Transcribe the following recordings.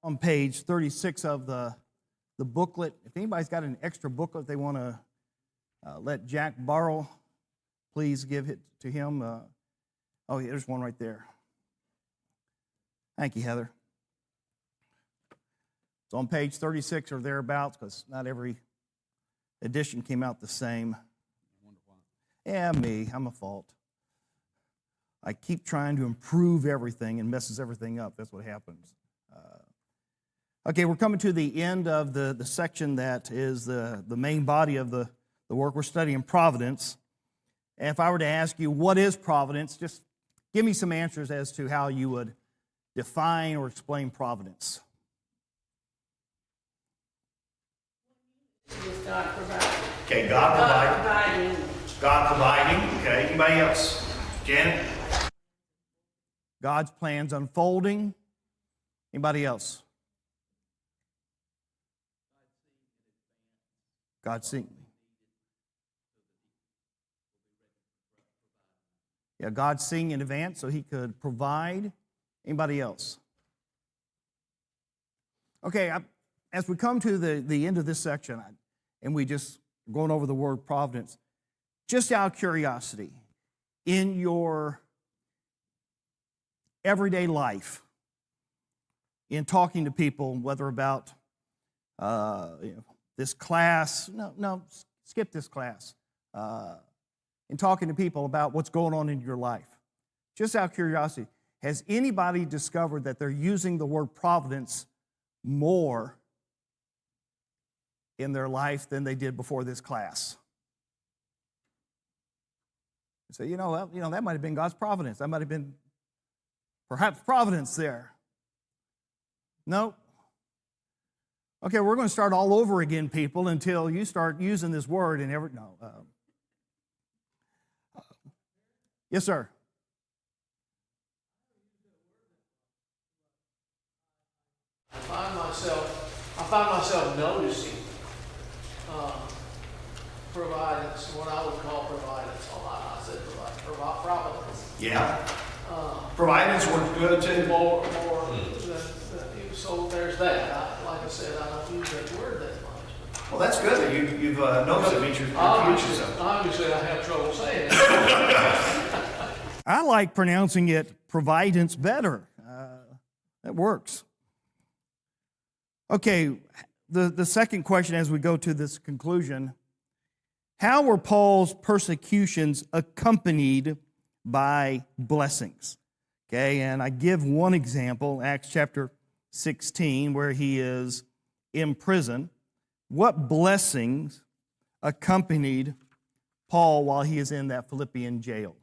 on page 36 of the booklet. If anybody's got an extra booklet they want to let Jack borrow, please give it to him. Oh, yeah, there's one right there. Thank you, Heather. It's on page 36 or thereabouts, because not every edition came out the same. Yeah, me. I'm a fault. I keep trying to improve everything and messes everything up. That's what happens. Okay, we're coming to the end of the section that is the main body of the work. We're studying providence. And if I were to ask you, what is providence? Just give me some answers as to how you would define or explain providence. God providing. Okay, God providing. providing. God providing. Okay, anybody else? Janet? God's plans unfolding. Anybody else? God seeing. Yeah, God seeing in advance so He could provide. Anybody else? Okay, as we come to the end of this section, and we just going over the word providence, just out of curiosity, in your everyday life, in talking to people, whether about this class, no, skip this class, in talking to people about what's going on in your life, just out of curiosity, has anybody discovered that they're using the word providence more in their life than they did before this class? You say, that might have been God's providence. That might have been perhaps providence there. No. Okay, we're going to start all over again, people, until you start using this word and yes, sir. I find myself noticing providence, what I would call providence. A lot. I said providence. Yeah. Providence works good too. More so there's that. Like I said, I don't use that word that much. Well, that's good that you've noticed it. Means you're obviously, I have trouble saying it. I like pronouncing it providence better. That works. Okay, the second question as we go to this conclusion, how were Paul's persecutions accompanied by blessings? Okay, and I give one example, Acts chapter 16, where he is in prison. What blessings accompanied Paul while he is in that Philippian jail?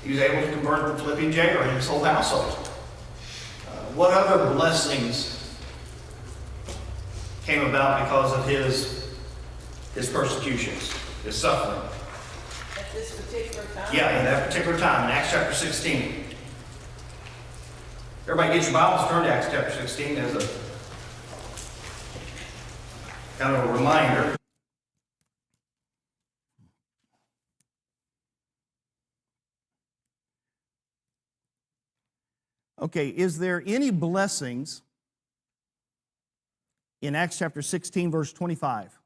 He was able to convert the Philippian jailer and his whole household. What other blessings came about because of his persecutions, his suffering? At this particular time? Yeah, in that particular time, in Acts chapter 16. Everybody get your Bibles, turn to Acts chapter 16 as a kind of a reminder. Okay, is there any blessings in Acts chapter 16, verse 25?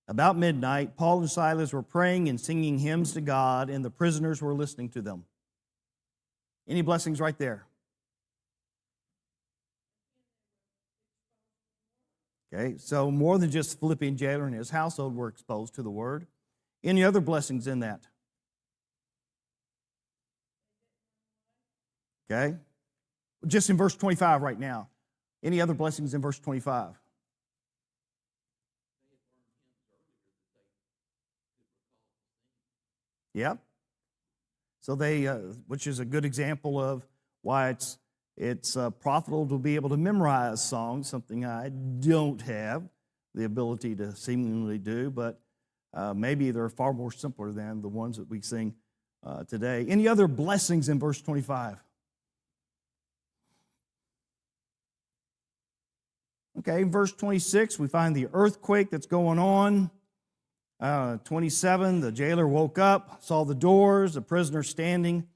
About midnight, Paul and Silas were praying and singing hymns to God, and the prisoners were listening to them. Any blessings right there? Okay, so more than just Philippian jailer and his household were exposed to the word. Any other blessings in that? Okay, just in verse 25 right now. Any other blessings in verse 25? Yep. So they, which is a good example of why it's profitable to be able to memorize songs, something I don't have the ability to seemingly do, but maybe they're far more simpler than the ones that we sing today. Any other blessings in verse 25? Okay, in verse 26, we find the earthquake that's going on. 27, the jailer woke up, saw the doors, the prisoner standing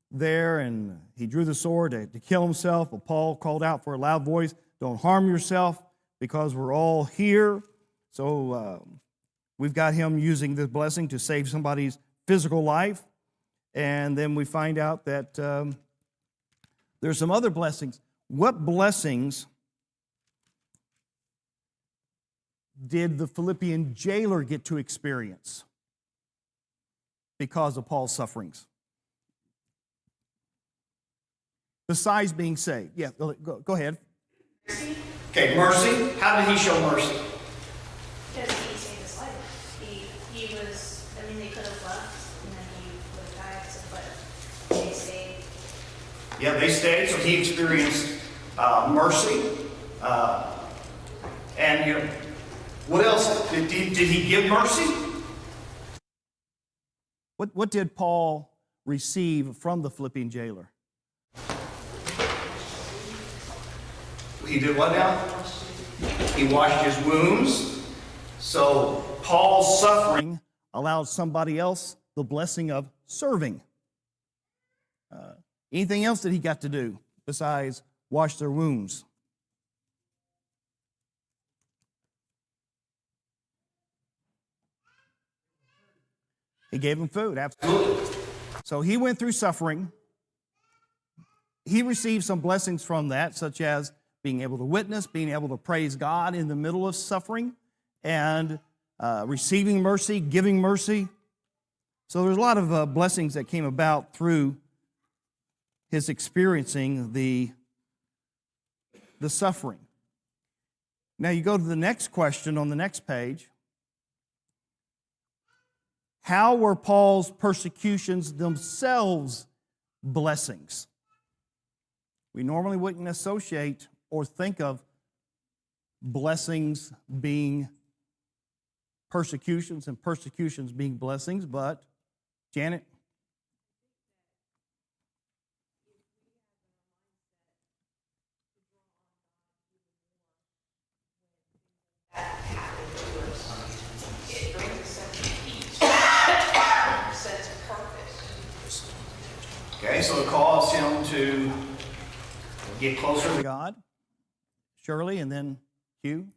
there, and he drew the sword to kill himself. But Paul called out for a loud voice, "Don't harm yourself, because we're all here." So we've got him using this blessing to save somebody's physical life. And then we find out that there's some other blessings. What blessings did the Philippian jailer get to experience because of Paul's sufferings? Besides being saved. Yeah, go ahead. Okay, mercy. How did he show mercy? Because he saved his life. He was, I mean, they could have left and then he would have died, but they stayed. Yeah, they stayed, so he experienced mercy. And you know, what else? Did he give mercy? What did Paul receive from the Philippian jailer? He did what now? He washed his wounds. So Paul's suffering allowed somebody else the blessing of serving. Anything else that he got to do besides wash their wounds? He gave them food, absolutely. So he went through suffering. He received some blessings from that, such as being able to witness, being able to praise God in the middle of suffering, and receiving mercy, giving mercy. So there's a lot of blessings that came about through his experiencing the suffering. Now you go to the next question on the next page. How were Paul's persecutions themselves blessings? We normally wouldn't associate or think of blessings being persecutions and persecutions being blessings, but Janet? It brings a sense of peace, a sense of purpose. Okay, so it calls him to get closer to God. Shirley, and then Hugh.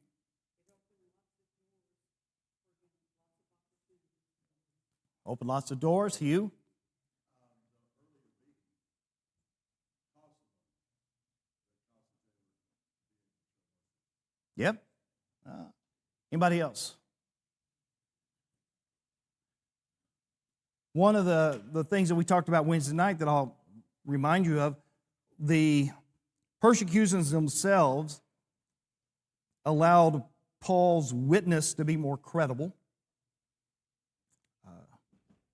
Open lots of doors. Hugh. Yep. Anybody else? One of the things that we talked about Wednesday night that I'll remind you of, the persecutions themselves allowed Paul's witness to be more credible.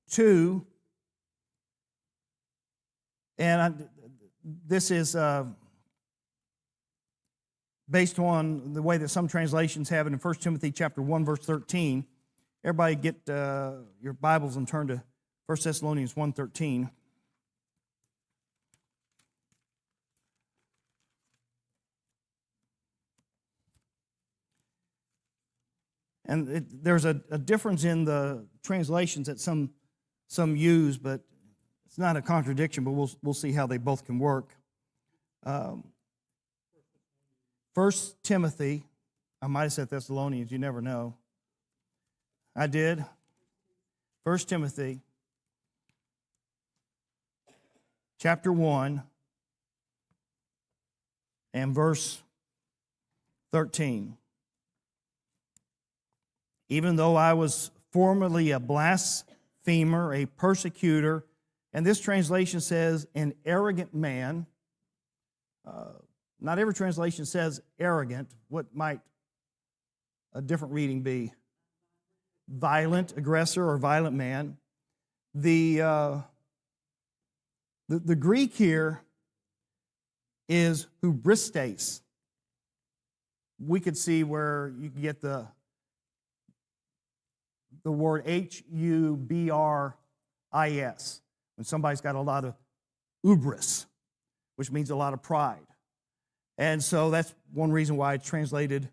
Two, and this is based on the way that some translations have it in 1 Timothy chapter 1, verse 13. Everybody get your Bibles and turn to 1 Thessalonians 1:13. And there's a difference in the translations that some use, but it's not a contradiction, but we'll see how they both can work. 1 Timothy, I might have said Thessalonians, you never know. I did. 1 Timothy, chapter 1, and verse 13. Even though I was formerly a blasphemer, a persecutor, and this translation says an arrogant man. Not every translation says arrogant. What might a different reading be? Violent, aggressor, or violent man. The Greek here is hubristes. We could see where you can get the word H-U-B-R-I-S, when somebody's got a lot of hubris, which means a lot of pride. And so that's one reason why it's translated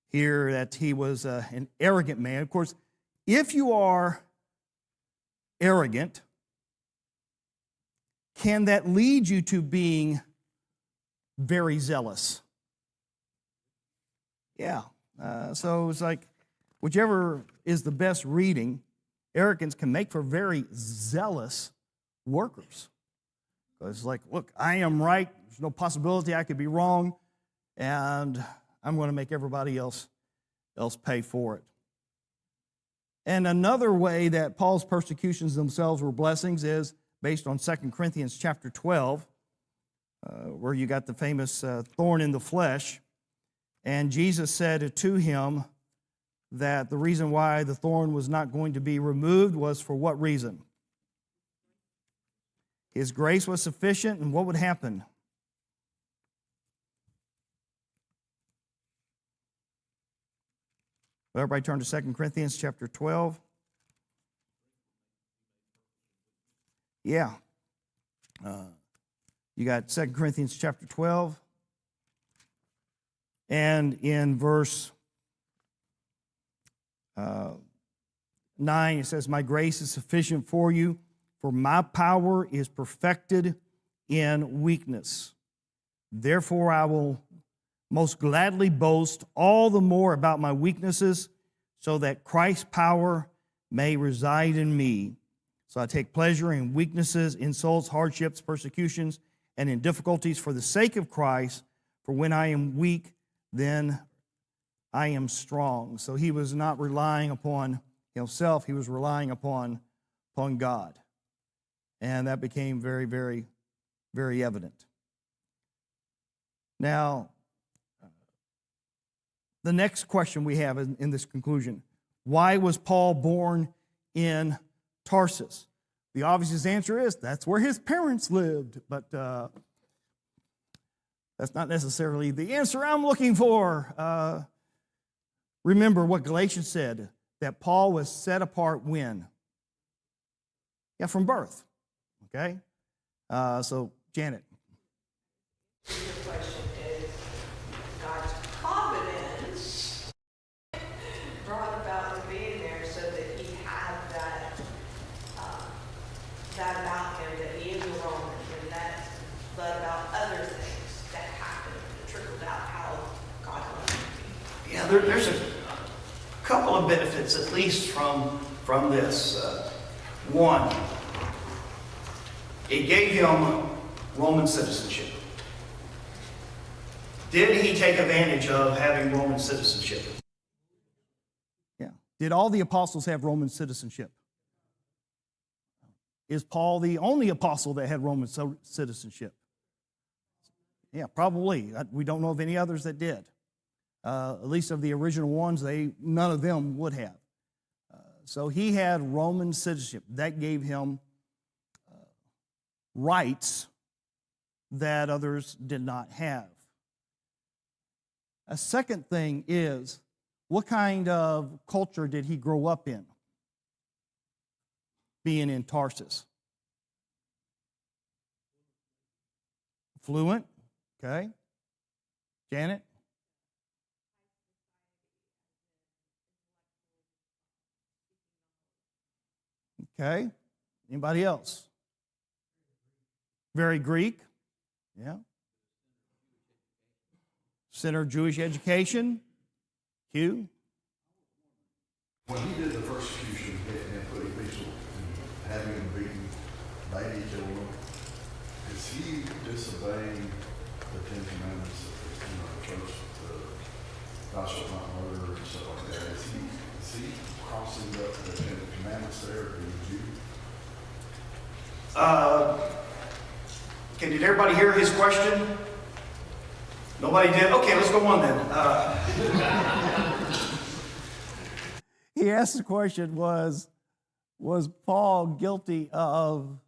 here that he was an arrogant man. Of course, if you are arrogant, can that lead you to being very zealous? Yeah. So it's like, whichever is the best reading, arrogance can make for very zealous workers. It's like, look, I am right. There's no possibility I could be wrong, and I'm going to make everybody else pay for it. And another way that Paul's persecutions themselves were blessings is based on 2 Corinthians chapter 12, where you got the famous thorn in the flesh. And Jesus said to him that the reason why the thorn was not going to be removed was for what reason? His grace was sufficient, and what would happen? Well, everybody turn to 2 Corinthians chapter 12. Yeah. You got 2 Corinthians chapter 12. And in verse 9, it says, "My grace is sufficient for you, for my power is perfected in weakness. Therefore, I will most gladly boast all the more about my weaknesses, so that Christ's power may reside in me. So I take pleasure in weaknesses, insults, hardships, persecutions, and in difficulties for the sake of Christ. For when I am weak, then I am strong." So he was not relying upon himself, he was relying upon God. And that became very, very, very evident. Now, the next question we have in this conclusion: why was Paul born in Tarsus? The obvious answer is that's where his parents lived, but that's not necessarily the answer I'm looking for. Remember what Galatians said, that Paul was set apart when? Yeah, from birth. Okay? So, Janet. The question is, God's providence brought about him being there so that he had that about him, that he is a Roman, and that, but about other things that happened, that trickled out how God loved him. Yeah, there's a couple of benefits, at least from this. One, it gave him Roman citizenship. Did he take advantage of having Roman citizenship? Yeah. Did all the apostles have Roman citizenship? Is Paul the only apostle that had Roman citizenship? Yeah, probably. We don't know of any others that did. At least of the original ones, none of them would have. So he had Roman citizenship. That gave him rights that others did not have. A second thing is, what kind of culture did he grow up in, being in Tarsus? Fluent, okay. Janet? Okay. Anybody else? Very Greek? Yeah. Center of Jewish education? Hugh? When he did the persecution and putting people and having them beaten, maybe killing them, is he disobeying the Ten Commandments of the church, thou shalt not murder and stuff like that? Is he crossing up the Ten Commandments there, or did you? Did everybody hear his question? Nobody did? Okay, let's go on then. He asked the question, was Paul guilty of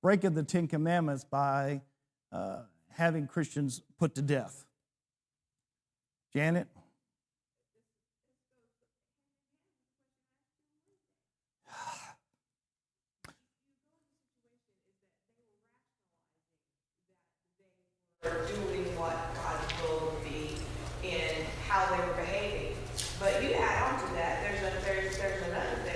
breaking the Ten Commandments by having Christians put to death? Janet? Doing what God's will would be in how they were behaving. But you add on to that, there's another thing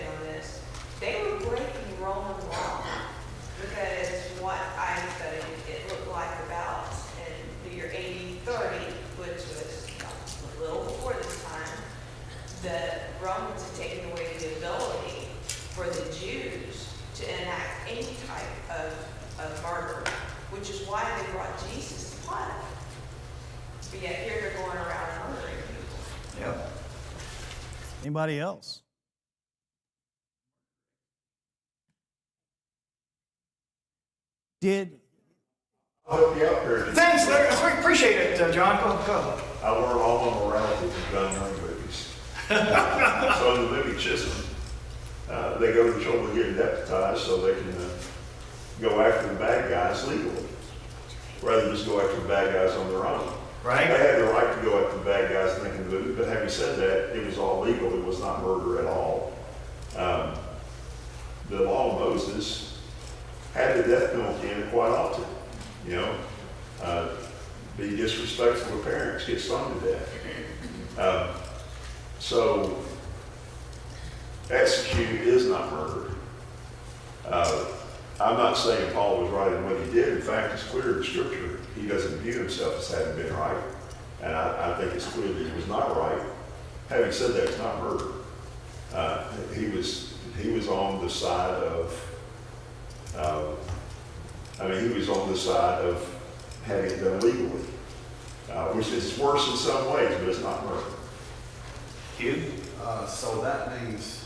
the Romans had taken away the ability for the Jews to enact any type of murder, which is why they brought Jesus to Pilate. But yet here they're going around murdering people. Yep. Anybody else? Did I'll help you out there. Thanks, Larry. I appreciate it, John. Go. I learned all my morality from John Young movies. So in the movie Chisholm, they go to the trouble of getting deputized so they can go after the bad guys legally, rather than just go after the bad guys on their own. Right. They had the right to go after the bad guys making the movie, but having said that, it was all legal. It was not murder at all. The law of Moses had the death penalty in it quite often. You know, be disrespectful to parents, get stoned to death. So, execute is not murder. I'm not saying Paul was right in what he did. In fact, it's clear in Scripture he doesn't view himself as having been right. And I think it's clear that he was not right. Having said that, it's not murder. He was on the side of, he was on the side of having it done legally, which is worse in some ways, but it's not murder. Hugh? So that means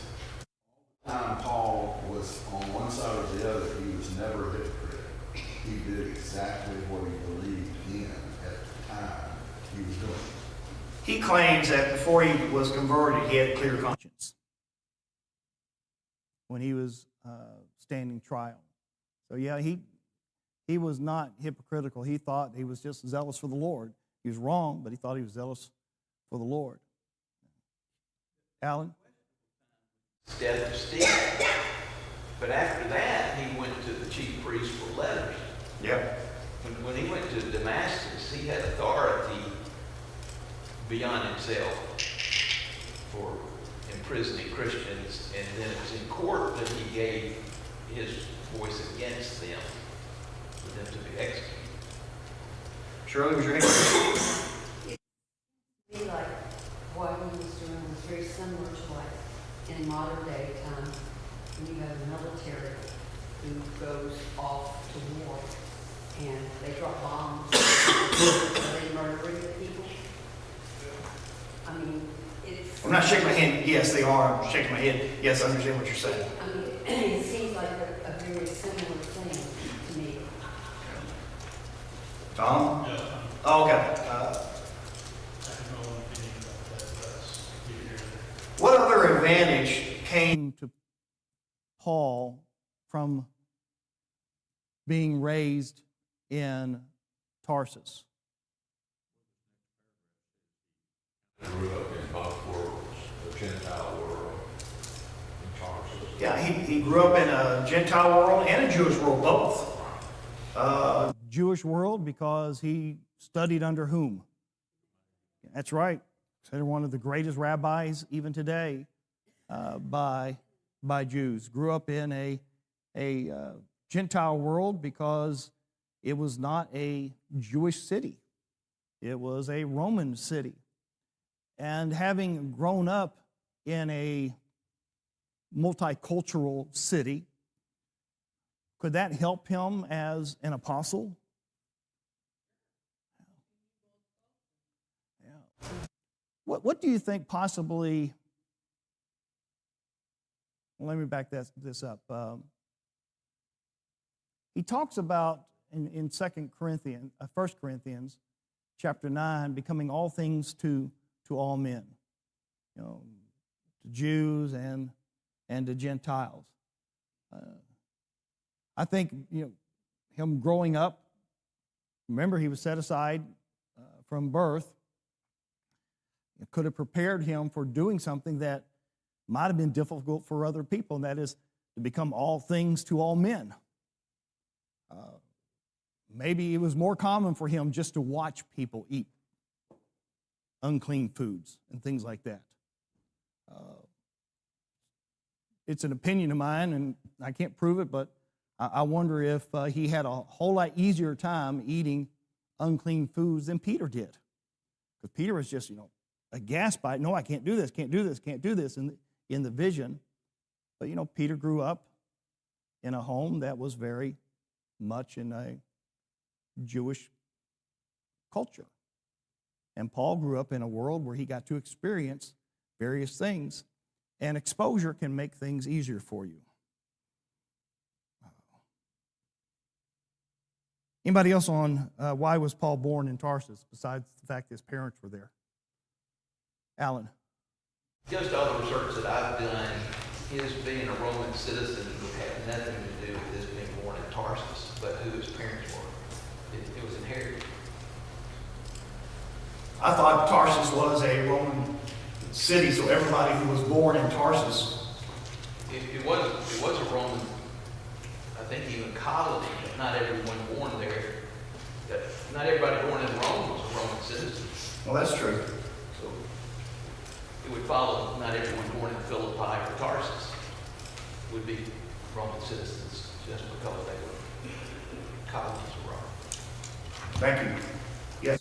all the time Paul was on one side or the other, he was never a hypocrite. He did exactly what he believed in at the time he was doing it. He claims that before he was converted, he had a clear conscience. when he was standing trial. So yeah, he was not hypocritical. He thought he was just zealous for the Lord. He was wrong, but he thought he was zealous for the Lord. Alan? Death of Stephen. But after that, he went to the chief priest for letters. Yep. When he went to Damascus, he had authority beyond himself for imprisoning Christians, and then it was in court that he gave his voice against them, for them to be executed. Shirley, was your hand? Be like what he was doing was very similar to like in modern day time when you have a military who goes off to war and they drop bombs. Are they murdering the people? I mean, it's. I'm not shaking my hand. Yes, they are. I'm shaking my head. Yes, I understand what you're saying. I mean, it seems like a very similar thing to me. Tom? No, Oh, okay. I have no opinion about that, but that's neither here nor there. What other advantage came To Paul from being raised in Tarsus. Grew up in both worlds, the Gentile world and Tarsus. Yeah, he grew up in a Gentile world and a Jewish world, both. Jewish world because he studied under whom? That's right. Considered one of the greatest rabbis even today by Jews. Grew up in a Gentile world because it was not a Jewish city. It was a Roman city. And having grown up in a multicultural city, could that help him as an apostle? Yeah. What do you think possibly, well, let me back this up. He talks about in 1 Corinthians chapter 9, becoming all things to all men, you know, to Jews and to Gentiles. I think, you know, him growing up, remember he was set aside from birth. It could have prepared him for doing something that might have been difficult for other people, and that is to become all things to all men. Maybe it was more common for him just to watch people eat unclean foods and things like that. It's an opinion of mine, and I can't prove it, but I wonder if he had a whole lot easier time eating unclean foods than Peter did. Because Peter was just, you know, aghast by it. No, I can't do this, can't do this, can't do this in the vision. But, Peter grew up in a home that was very much in a Jewish culture. And Paul grew up in a world where he got to experience various things, and exposure can make things easier for you. Anybody else on why was Paul born in Tarsus, besides the fact his parents were there? Alan? Just all the research that I've done, his being a Roman citizen would have nothing to do with his being born in Tarsus, but who his parents were. It was inherited. I thought Tarsus was a Roman city, so everybody who was born in Tarsus. It was a Roman, I think even colony, but not everyone born there. Not everybody born in Rome was a Roman citizen. Well, that's true. So it would follow not everyone born in Philippi or Tarsus would be Roman citizens just because they were colonies of Rome. Thank you. Yes.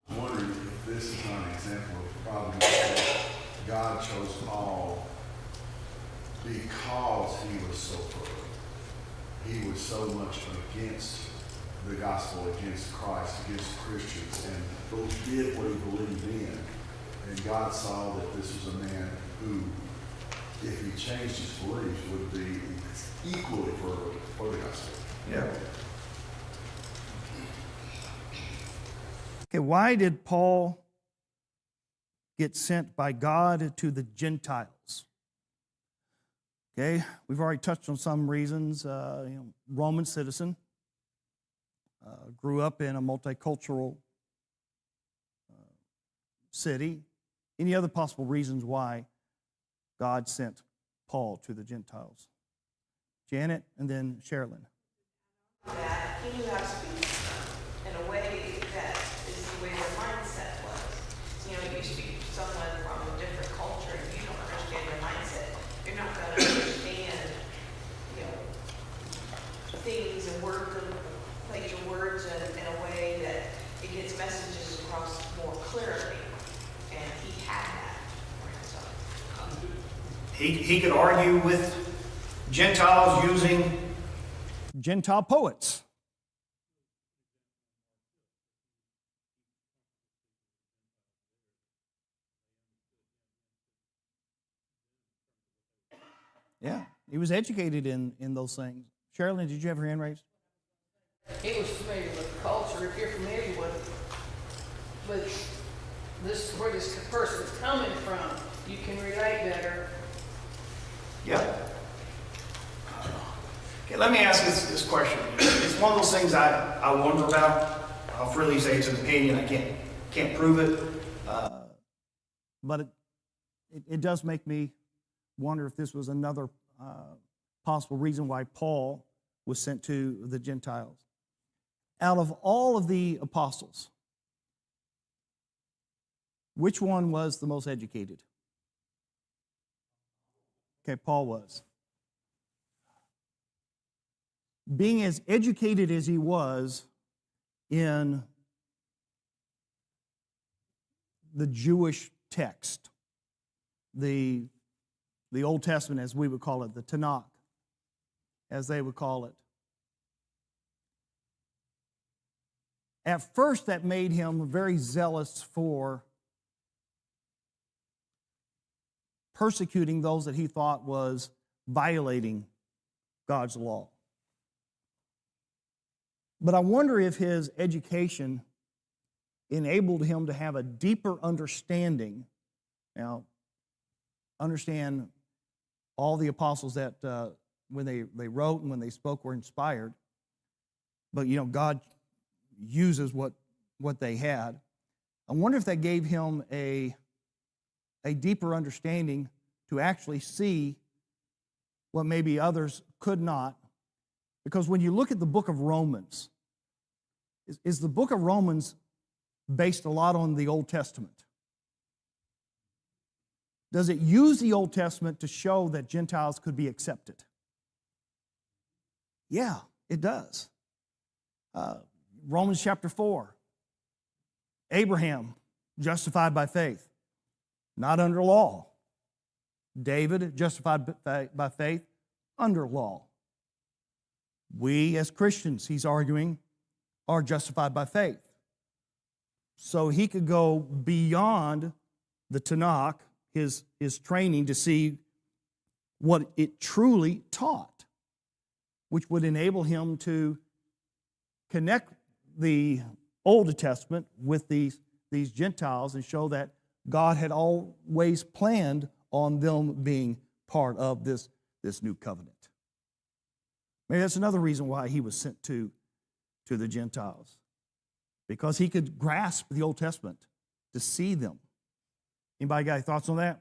I'm wondering if this is not an example of probably that God chose Paul because he was so fervent. He was so much against the gospel, against Christ, against Christians, but he did what he believed in. And God saw that this was a man who, if he changed his beliefs, would be equally for the gospel. Yeah. Okay, why did Paul get sent by God to the Gentiles? Okay, we've already touched on some reasons. Roman citizen, grew up in a multicultural city. Any other possible reasons why God sent Paul to the Gentiles? Janet and then Sherilyn. That he knew how to speak to them in a way that is the way their mindset was. You speak to someone from a different culture and you don't understand their mindset. You're not going to understand, things and place your words in a way that it gets messages across more clearly. And he had that for himself. He could argue with Gentiles using Gentile poets. Yeah, he was educated in those things. Sherilyn, did you have your hand raised? He was familiar with the culture. If you're familiar with this, where this person is coming from, you can relate better. Yeah. Okay, let me ask this question. It's one of those things I wonder about. I'll freely say it's an opinion. I can't prove it. But it does make me wonder if this was another possible reason why Paul was sent to the Gentiles. Out of all of the apostles, which one was the most educated? Okay, Paul was. Being as educated as he was in the Jewish text, the Old Testament, as we would call it, the Tanakh, as they would call it. At first, that made him very zealous for persecuting those that he thought was violating God's law. But I wonder if his education enabled him to have a deeper understanding. Now, understand all the apostles that when they wrote and when they spoke were inspired. But, God uses what they had. I wonder if that gave him a deeper understanding to actually see what maybe others could not. Because when you look at the book of Romans, is the book of Romans based a lot on the Old Testament? Does it use the Old Testament to show that Gentiles could be accepted? Yeah, it does. Romans chapter 4, Abraham, justified by faith. not under law. David, justified by faith, under law. We as Christians, he's arguing, are justified by faith. So he could go beyond the Tanakh, his training, to see what it truly taught, which would enable him to connect the Old Testament with these Gentiles and show that God had always planned on them being part of this new covenant. Maybe that's another reason why he was sent to the Gentiles, because he could grasp the Old Testament to see them. Anybody got any thoughts on that?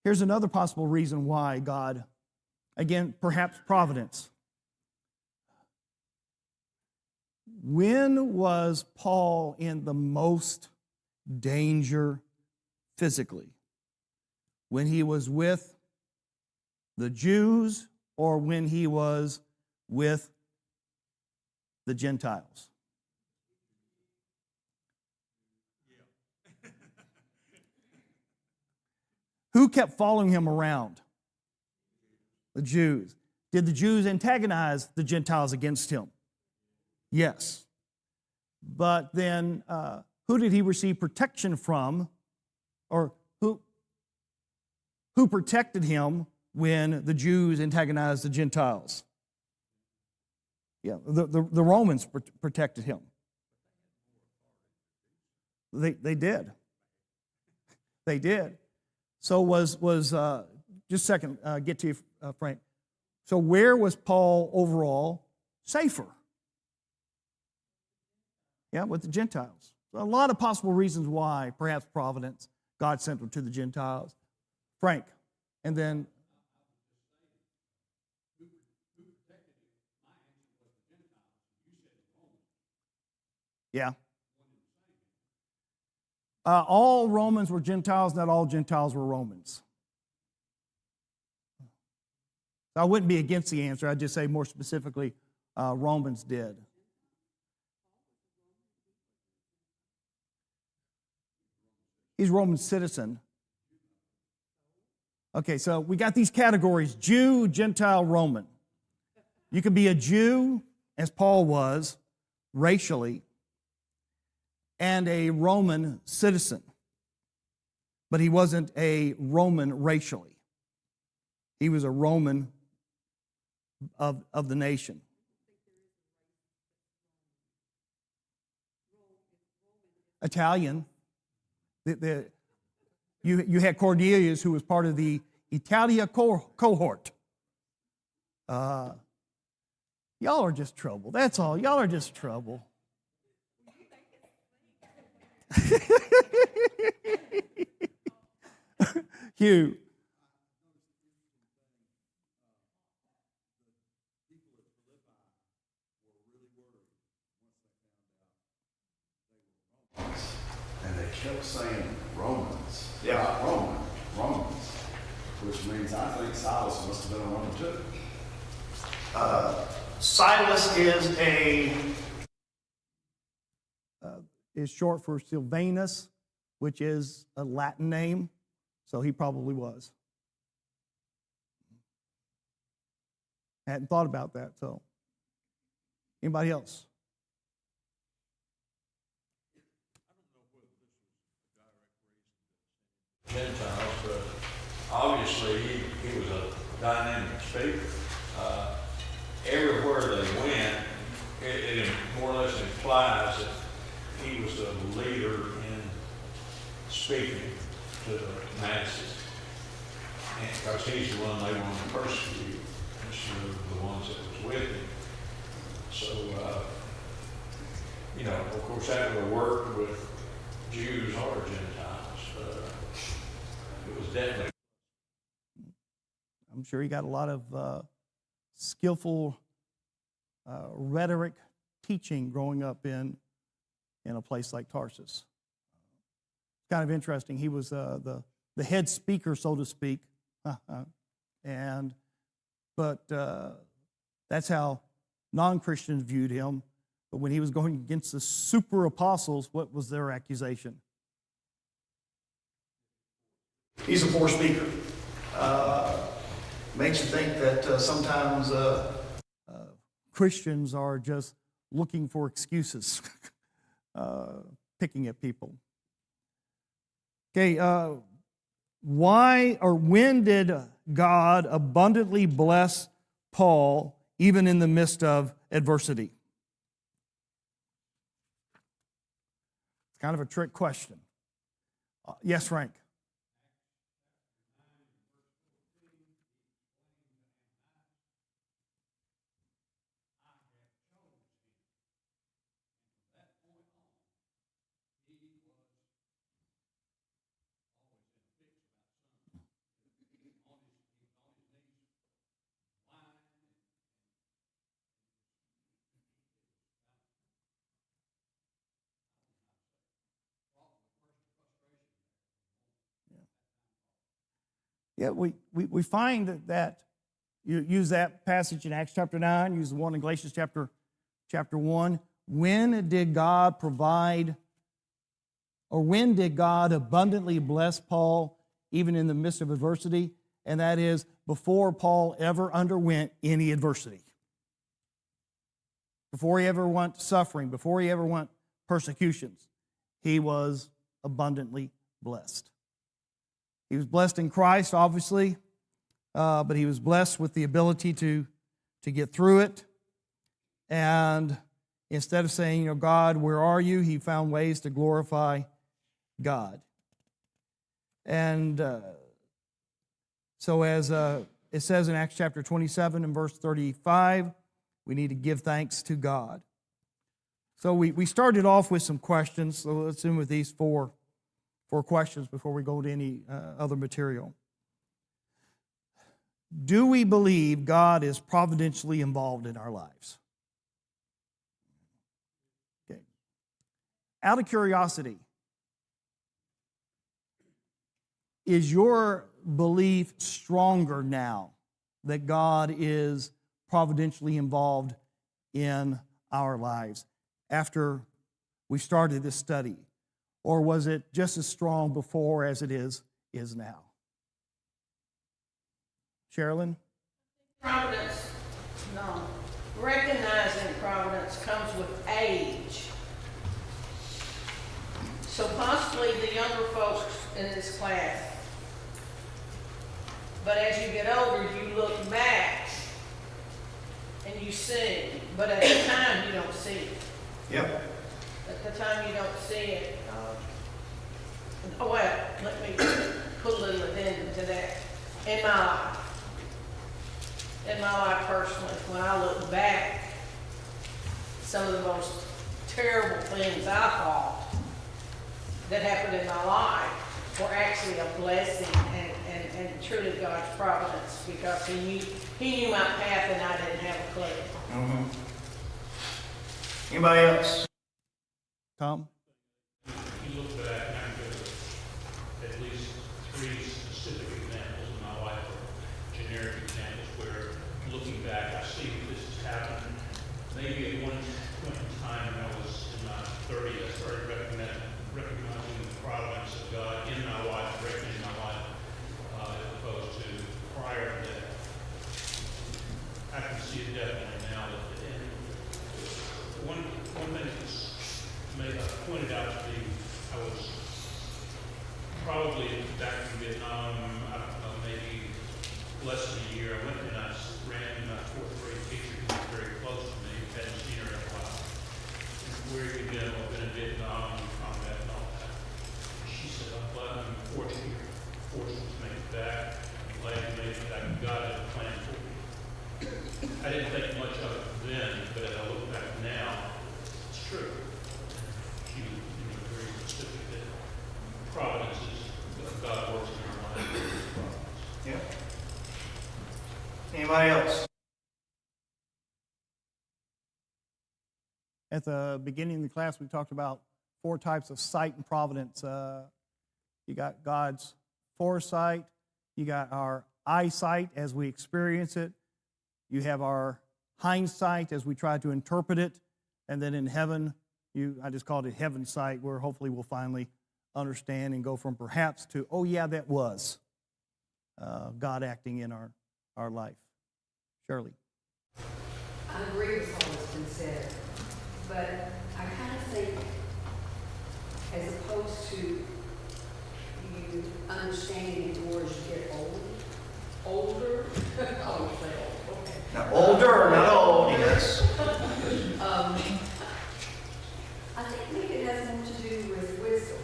Here's another possible reason why God, again, perhaps providence. When was Paul in the most danger physically? When he was with the Jews or when he was with the Gentiles? Who kept following him around? The Jews. Did the Jews antagonize the Gentiles against him? Yes. But then who did he receive protection from? Or who protected him when the Jews antagonized the Gentiles? Yeah, the Romans protected him. They did. They did. So was just a second, get to you, Frank. So where was Paul overall safer? Yeah, with the Gentiles. So a lot of possible reasons why, perhaps providence, God sent him to the Gentiles. Frank, and then. Yeah. All Romans were Gentiles, not all Gentiles were Romans. I wouldn't be against the answer. I'd just say more specifically, Romans did. He's a Roman citizen. Okay, so we got these categories: Jew, Gentile, Roman. You could be a Jew, as Paul was, racially, and a Roman citizen. But he wasn't a Roman racially. He was a Roman of the nation. Italian. You had Cornelius, who was part of the Italia cohort. Y'all are just trouble. That's all. Y'all are just trouble. Hugh. And they kept saying Romans, Yeah. not Romans, which means I think Silas must have been a Roman too. Silas Is short for Silvanus, which is a Latin name, so he probably was. I hadn't thought about that, so. Anybody else? Gentiles, but obviously he was a dynamic speaker. Everywhere they went, it more or less implies that he was a leader in speaking to the masses. And because he's the one they wanted to persecute instead of the ones that was with him. So, of course that would have worked with Jews or Gentiles. It was definitely. I'm sure he got a lot of skillful rhetoric teaching growing up in a place like Tarsus. It's kind of interesting. He was the head speaker, so to speak, but that's how non-Christians viewed him. But when he was going against the super apostles, what was their accusation? He's a poor speaker. Makes you think that sometimes Christians are just looking for excuses, picking at people. Okay, why or when did God abundantly bless Paul even in the midst of adversity? It's kind of a trick question. Yes, Frank. Yeah, we find that you use that passage in Acts chapter 9, use the one in Galatians chapter 1. When did God provide, or when did God abundantly bless Paul even in the midst of adversity? And that is before Paul ever underwent any adversity. Before he ever went suffering, before he ever went persecutions, he was abundantly blessed. He was blessed in Christ, obviously, but he was blessed with the ability to get through it. And instead of saying, God, where are you? He found ways to glorify God. And so as it says in Acts chapter 27 and verse 35, we need to give thanks to God. So we started off with some questions, so let's end with these four questions before we go to any other material. Do we believe God is providentially involved in our lives? Okay. Out of curiosity, is your belief stronger now that God is providentially involved in our lives after we started this study? Or was it just as strong before as it is now? Sherilyn? Providence, no. Recognizing providence comes with age. So possibly the younger folks in this class. But as you get older, you look back and you see. But at the time, you don't see it. Yep. At the time, you don't see it. Well, let me put a little addendum to that. In my life personally, when I look back, some of the most terrible things I thought that happened in my life were actually a blessing and truly God's providence, because He knew my path and I didn't have a clue. Mm-hmm. Anybody else? Tom? You look back and I can give at least 3 specific examples in my life, or generic examples, where looking back, I see this has happened. Maybe at one point in time when I was in my 30s, I started recognizing the providence of God in my life, directly in my life, as opposed to prior to that. I can see it definitely now. And one thing that's pointed out to me, I was probably back in Vietnam, I don't know, maybe less than a year. I went and I ran my 4th grade teacher who was very close to me, hadn't seen her in a while. Where have you been? I've been in Vietnam, combat and all that. She said, I'm glad I'm fortunate to make it back. I'm glad you made it back. God had a plan for me. I didn't think much of it then, but as I look back now, it's true. She was very specific that providence is God works in our lives. Yep. Anybody else? At the beginning of the class, we talked about 4 types of sight and providence. You got God's foresight, you got our eyesight as we experience it, you have our hindsight as we try to interpret it, And then in heaven, I just called it heaven sight, where hopefully we'll finally understand and go from perhaps to, oh yeah, that was God acting in our life. Shirley. I agree with all that's been said, but I kind of think, as opposed to you understanding it more as you get older, I won't say old, okay. Now, older or not old, yes. I think maybe it has more to do with wisdom.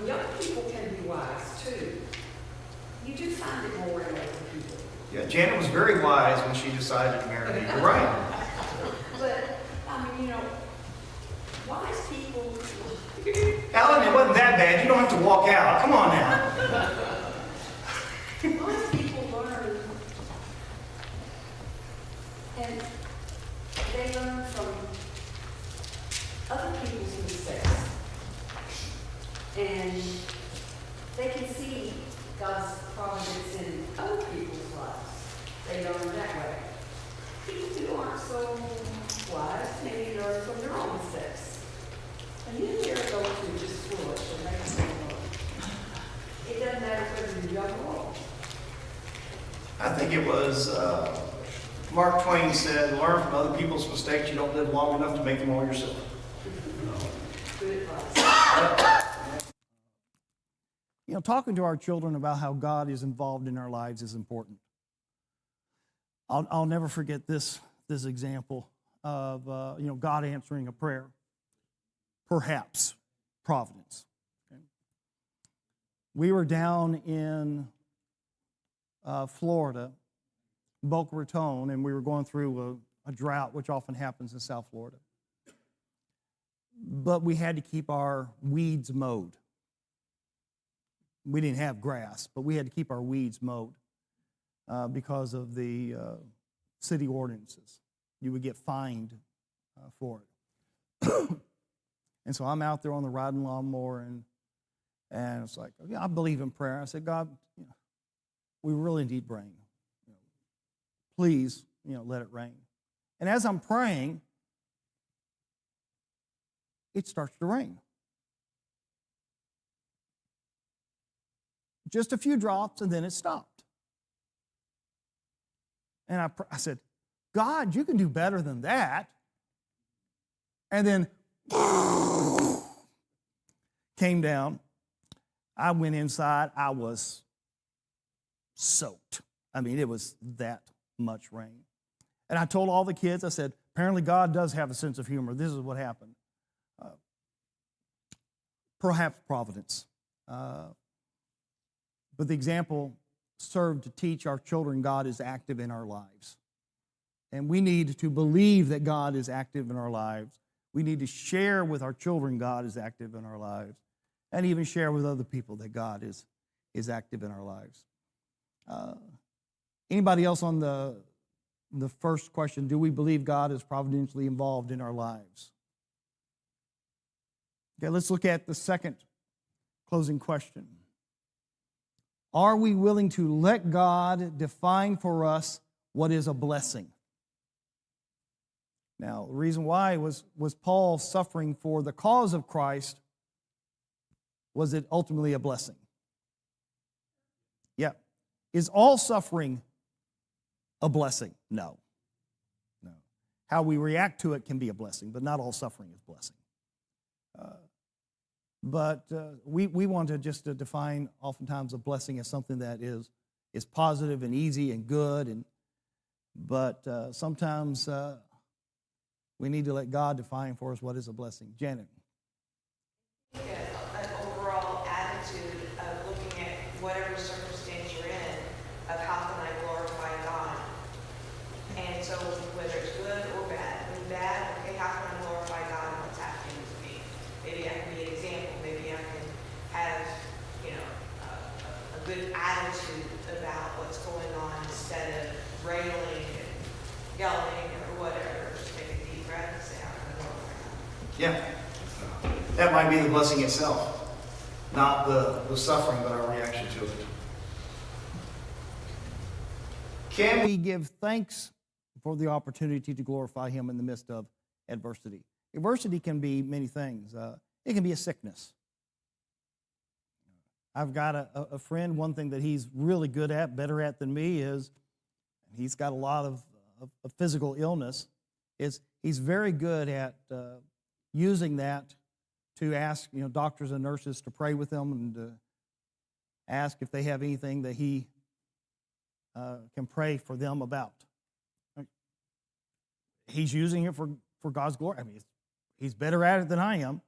Young people can be wise too. You do find it more in older people. Yeah, Janet was very wise when she decided to marry me. You're right. But, wise people, Alan, it wasn't that bad. You don't have to walk out. Come on now. wise people learn, and they learn from other people's mistakes. And they can see God's providence in other people's lives. They learn that way. People who aren't so wise maybe learn from their own mistakes. And then there are those who are just foolish and they don't learn. It doesn't matter whether you're young or old. I think it was Mark Twain said, learn from other people's mistakes. You don't live long enough to make them all yourself. Good advice. Talking to our children about how God is involved in our lives is important. I'll never forget this example of God answering a prayer, perhaps providence. Okay? We were down in Florida, Boca Raton, and we were going through a drought, which often happens in South Florida. But we had to keep our weeds mowed. We didn't have grass, but we had to keep our weeds mowed because of the city ordinances. You would get fined for it. And so I'm out there on the riding lawnmower, and it's like, yeah, I believe in prayer. I said, God, we really need rain. Please, let it rain. And as I'm praying, it starts to rain. Just a few drops, and then it stopped. And I said, God, you can do better than that. And then came down. I went inside. I was soaked. I mean, it was that much rain. And I told all the kids, I said, apparently God does have a sense of humor. This is what happened. Perhaps providence. But the example served to teach our children God is active in our lives. And we need to believe that God is active in our lives. We need to share with our children God is active in our lives. And even share with other people that God is active in our lives. Anybody else on the first question, do we believe God is providentially involved in our lives? Okay, let's look at the second closing question. Are we willing to let God define for us what is a blessing? Now, the reason why was Paul suffering for the cause of Christ. Was it ultimately a blessing? Yeah. Is all suffering a blessing? No. No. How we react to it can be a blessing, but not all suffering is blessing. But we want to just define oftentimes a blessing as something that is positive and easy and good. But sometimes we need to let God define for us what is a blessing. Janet. An overall attitude of looking at whatever circumstance you're in, of how can I glorify God? And so whether it's good or bad, when bad, okay, how can I glorify God and what's happening to me? Maybe I can be an example. Maybe I can have, a good attitude about what's going on instead of railing and yelling or whatever. Just take a deep breath and say, how can I glorify God? Yeah. That might be the blessing itself, not the suffering, but our reaction to it. Can we give thanks for the opportunity to glorify Him in the midst of adversity. Adversity can be many things. It can be a sickness. I've got a friend, one thing that he's really good at, better at than me, is he's got a lot of physical illness, is he's very good at using that to ask doctors and nurses to pray with them and to ask if they have anything that he can pray for them about. He's using it for God's glory. I mean, he's better at it than I am,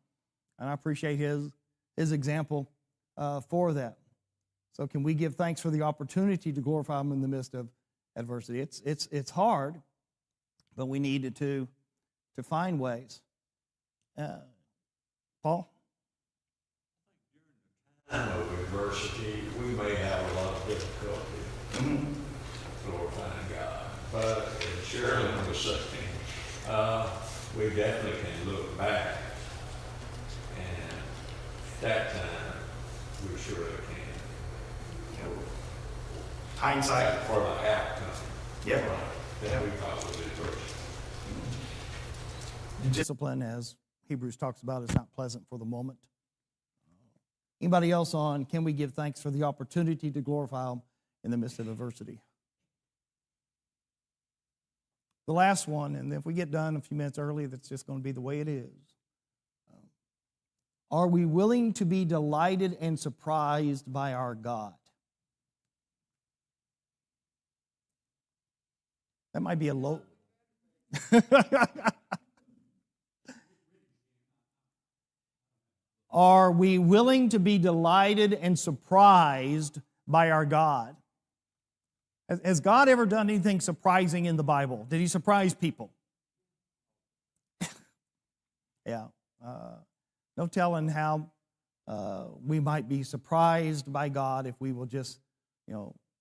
and I appreciate his example for that. So can we give thanks for the opportunity to glorify Him in the midst of adversity? It's hard, but we need to find ways. Paul? Time of adversity, we may have a lot of difficulty glorifying God, but as Shirley was saying, we definitely can look back, and at that time, we surely can. Hindsight. For the outcome. Yeah. That we probably did first. Discipline, as Hebrews talks about, is not pleasant for the moment. Anybody else on, can we give thanks for the opportunity to glorify Him in the midst of adversity? The last one, and if we get done a few minutes early, that's just going to be the way it is. Are we willing to be delighted and surprised by our God? That might be a low. Are we willing to be delighted and surprised by our God? Has God ever done anything surprising in the Bible? Did He surprise people? Yeah. No telling how we might be surprised by God if we will just,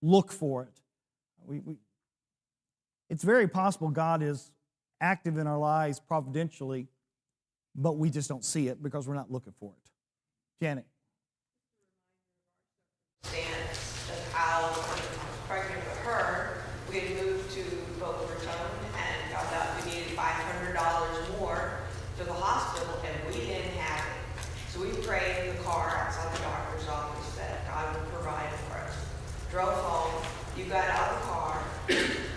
look for it. It's very possible God is active in our lives providentially, but we just don't see it because we're not looking for it. Janet. Stance of how when I was pregnant with her, we had moved to Boca Raton and found out we needed $500 more to the hospital, and we didn't have it. So we prayed in the car outside the doctor's office that God would provide for us. Drove home, you got out of the car,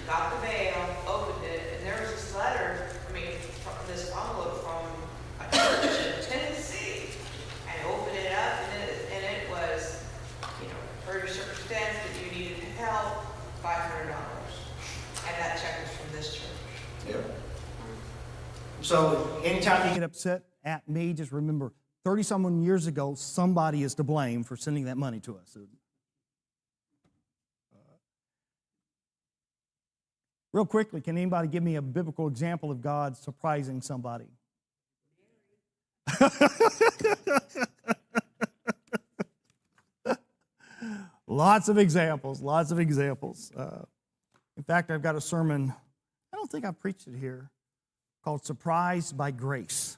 got the mail, opened it, and there was this letter, this envelope from a church in Tennessee, and opened it up, and it was, for your circumstance that you needed help, $500. And that check was from this church. Yep. So anytime You get upset at me, just remember 30-some years ago, somebody is to blame for sending that money to us. Real quickly, can anybody give me a biblical example of God surprising somebody? Lots of examples. In fact, I've got a sermon, I don't think I preached it here, called Surprised by Grace.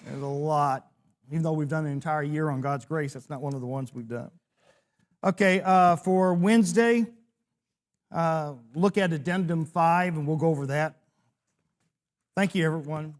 There's a lot. Even though we've done an entire year on God's grace, that's not one of the ones we've done. Okay, for Wednesday, look at Addendum 5, and we'll go over that. Thank you, everyone.